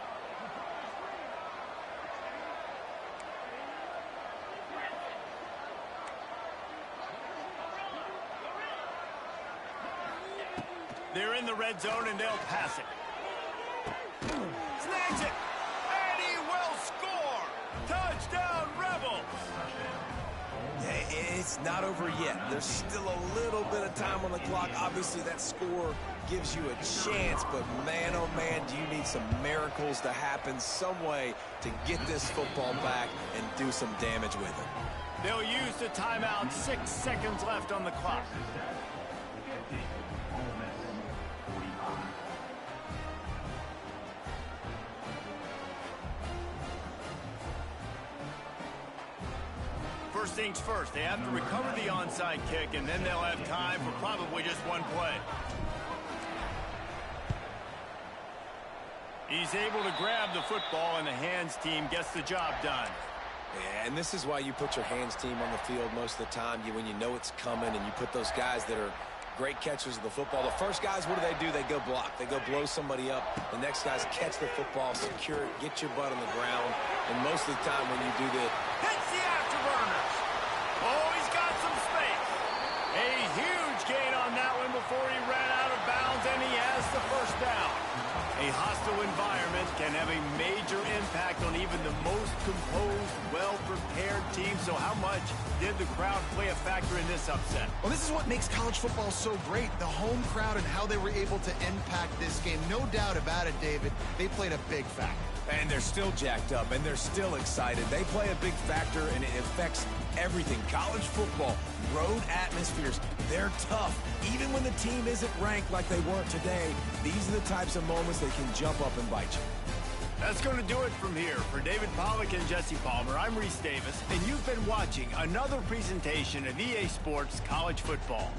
Speaker 1: They're in the red zone, and they'll pass it. Snags it, and he will score! Touchdown, Rebels!
Speaker 4: It's not over yet. There's still a little bit of time on the clock. Obviously, that score gives you a chance, but man, oh man, do you need some miracles to happen, some way to get this football back and do some damage with it.
Speaker 1: They'll use the timeout. 6 seconds left on the clock. First things first, they have to recover the onside kick, and then they'll have time for probably just one play. He's able to grab the football, and the hands team gets the job done.
Speaker 4: Yeah, and this is why you put your hands team on the field most of the time, when you know it's coming, and you put those guys that are great catchers of the football. The first guys, what do? They go block. They go blow somebody up. The next guys catch the football, secure it, get your butt on the ground. And most of the time when you do that,
Speaker 1: hits the afterburners. Oh, he's got some space. A huge gain on that one before he ran out of bounds, and he has the first down. A hostile environment can have a major impact on even the most composed, well-prepared team. So how much did the crowd play a factor in this upset?
Speaker 2: Well, this is what makes college football so great. The home crowd and how they were able to impact this game. No doubt about it, David. They played a big factor.
Speaker 4: and they're still jacked up, and they're still excited. They play a big factor, and it affects everything. College football, road atmospheres, they're tough. Even when the team isn't ranked like they weren't today, these are the types of moments that can jump up and bite you.
Speaker 1: That's going to do it from here. For David Pollack and Jesse Palmer, I'm Reese Davis, and you've been watching another presentation of EA Sports College Football.